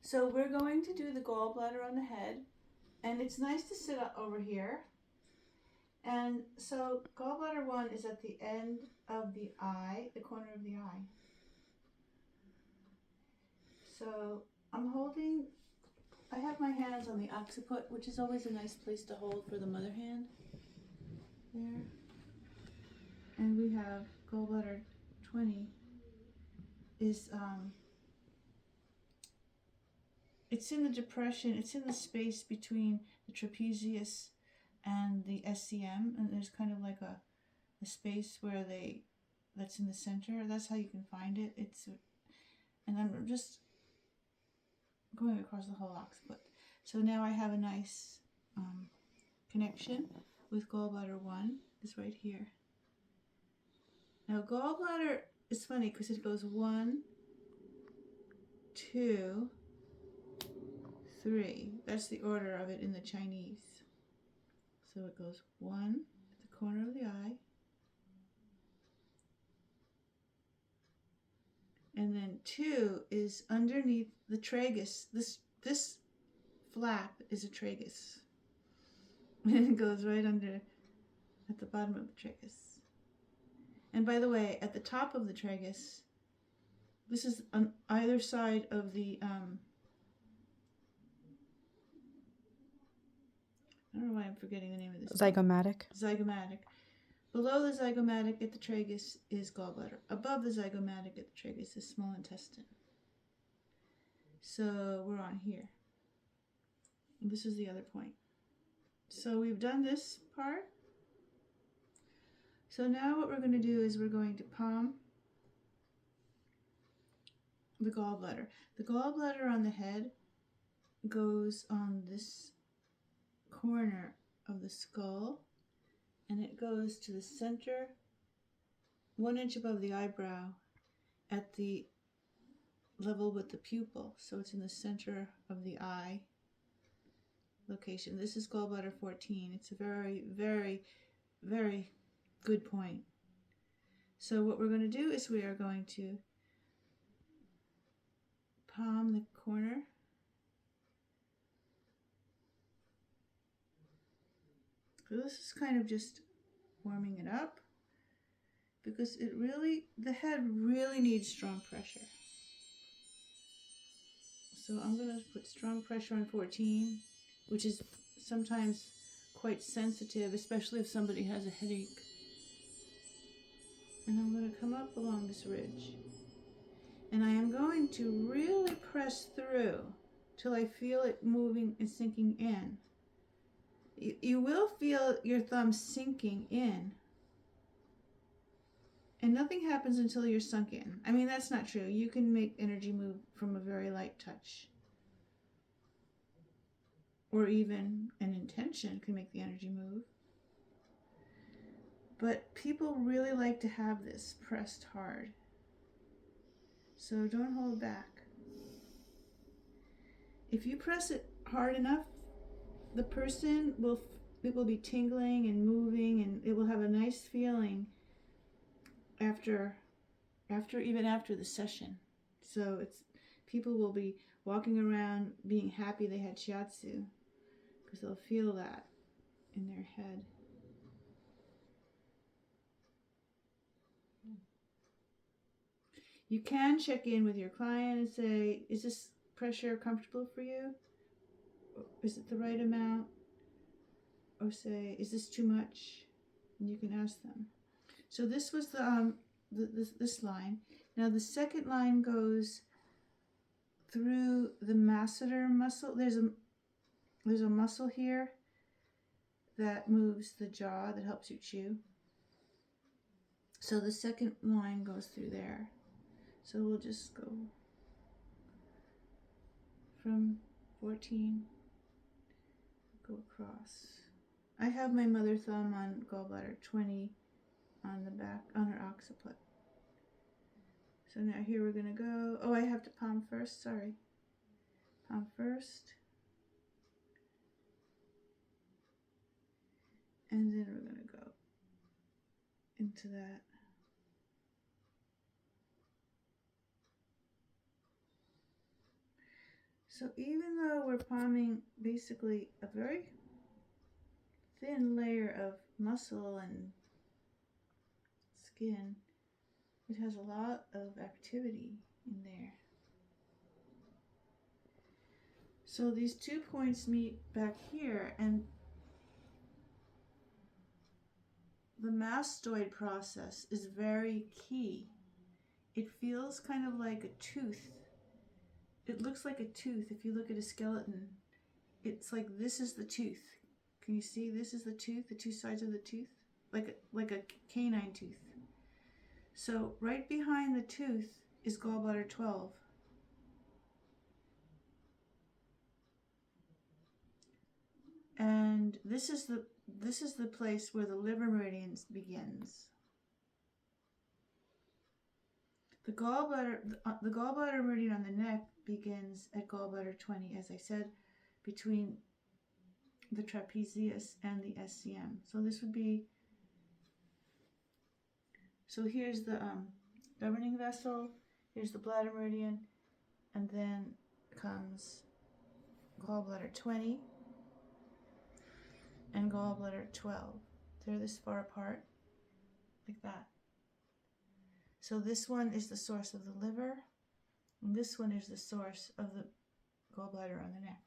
So we're going to do the gallbladder on the head, and it's nice to sit up over here. And so gallbladder 1 is at the end of the eye, the corner of the eye. So I have my hands on the occiput, which is always a nice place to hold for the mother hand. There. And we have gallbladder 20 is, it's in the depression, it's in the space between the trapezius and the SCM, and there's kind of like a space where that's in the center. That's how you can find it. And I'm just going across the whole occiput. So now I have a nice connection with gallbladder 1. It's right here. Now gallbladder is funny because it goes 1, 2, 3. That's the order of it in the Chinese. So it goes 1 at the corner of the eye. And then 2 is underneath the tragus. This flap is a tragus. And it goes right under, at the bottom of the tragus. And by the way, at the top of the tragus, this is on either side of the, I don't know why I'm forgetting the name of this. Zygomatic. Zygomatic. Below the zygomatic at the tragus is gallbladder. Above the zygomatic at the tragus is small intestine. So we're on here. And this is the other point. So we've done this part. So now what we're going to do is we're going to palm the gallbladder. The gallbladder on the head goes on this corner of the skull, and it goes to the center, 1 inch above the eyebrow, at the level with the pupil. So it's in the center of the eye location. This is gallbladder 14. It's a very, very, very good point. So what we're going to do is we are going to palm the corner. So this is kind of just warming it up, because the head really needs strong pressure. So I'm going to put strong pressure on 14, which is sometimes quite sensitive, especially if somebody has a headache. And I'm going to come up along this ridge. And I am going to really press through till I feel it moving and sinking in. You will feel your thumb sinking in. And nothing happens until you're sunk in. I mean, that's not true. You can make energy move from a very light touch. Or even an intention can make the energy move. But people really like to have this pressed hard. So don't hold back. If you press it hard enough, the person it will be tingling and moving, and it will have a nice feeling after the session. So people will be walking around being happy they had shiatsu, because they'll feel that in their head. You can check in with your client and say, is this pressure comfortable for you? Is it the right amount? Or say, is this too much? And you can ask them. So this was this line. Now the second line goes through the masseter muscle. There's a muscle here that moves the jaw, that helps you chew. So the second line goes through there. So we'll just go from 14, go across. I have my mother thumb on gallbladder 20 on the back, on her occiput. So now here we're going to go. Oh, I have to palm first, sorry. Palm first. And then we're going to go into that. So even though we're palming basically a very thin layer of muscle and skin, it has a lot of activity in there. So these 2 points meet back here, and the mastoid process is very key. It feels kind of like a tooth. It looks like a tooth. If you look at a skeleton, it's like this is the tooth. Can you see? This is the tooth, the two sides of the tooth, like a canine tooth. So right behind the tooth is gallbladder 12. And this is the place where the liver meridian begins. The gallbladder meridian on the neck begins at gallbladder 20, as I said, between the trapezius and the SCM. So this would be, so here's the governing vessel, here's the bladder meridian, and then comes gallbladder 20 and gallbladder 12. They're this far apart, like that. So this one is the source of the liver, and this one is the source of the gallbladder on the neck.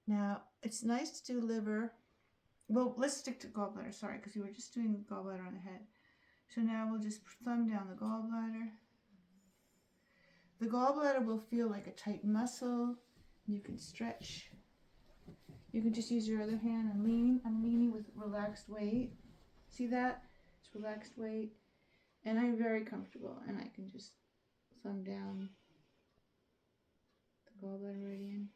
Now, it's nice to do liver. Well, let's stick to gallbladder, sorry, because we were just doing gallbladder on the head. So now we'll just thumb down the gallbladder. The gallbladder will feel like a tight muscle. You can stretch. You can just use your other hand and lean. I'm leaning with relaxed weight. See that? It's relaxed weight. And I'm very comfortable, and I can just thumb down the gallbladder meridian.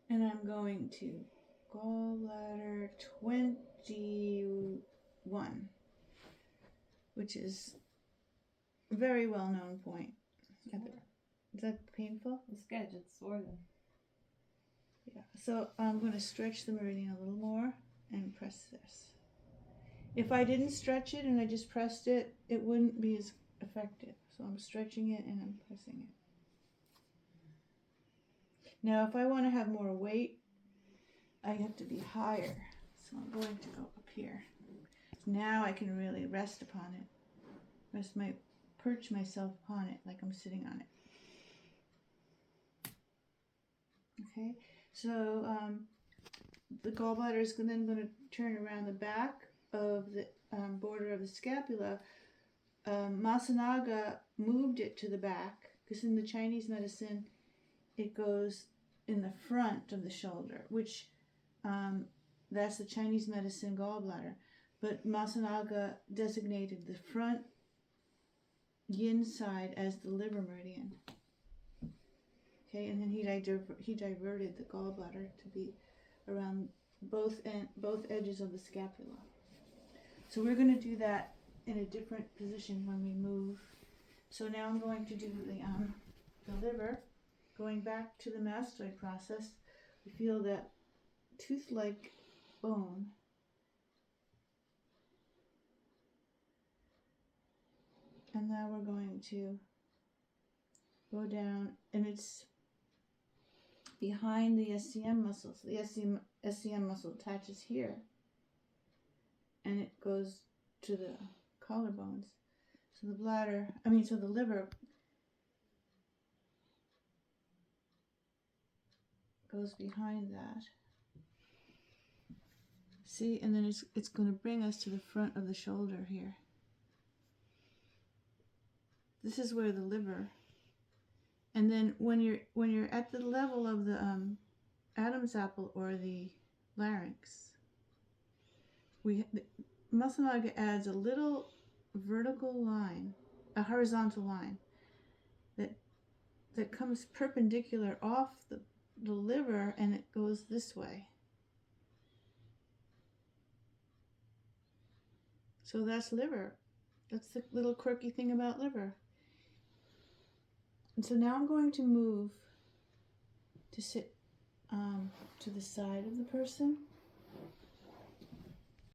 And I'm going to gallbladder 21, which is a very well-known point. Is that painful? It's good, it's sore then. Yeah, so I'm going to stretch the meridian a little more and press this. If I didn't stretch it and I just pressed it, it wouldn't be as effective. So I'm stretching it and I'm pressing it. Now, if I want to have more weight, I have to be higher. So I'm going to go up here. Now I can really rest upon it. Perch myself upon it like I'm sitting on it. Okay, so the gallbladder is then going to turn around the back of the border of the scapula. Masanaga moved it to the back because in the Chinese medicine it goes in the front of the shoulder, which that's the Chinese medicine gallbladder. But Masanaga designated the front yin side as the liver meridian. Okay, and then he diverted the gallbladder to be around both edges of the scapula. So we're going to do that in a different position when we move. So now I'm going to do the liver. Going back to the mastoid process, we feel that tooth-like bone. And now we're going to go down, and it's behind the SCM muscle. So the SCM muscle attaches here, and it goes to the collarbones. So the liver goes behind that. See, and then it's going to bring us to the front of the shoulder here. This is where the liver. And then when you're at the level of the Adam's apple or the larynx, Masanaga adds a little vertical line, a horizontal line that comes perpendicular off the liver, and it goes this way. So that's liver. That's the little quirky thing about liver. And so now I'm going to move to sit to the side of the person.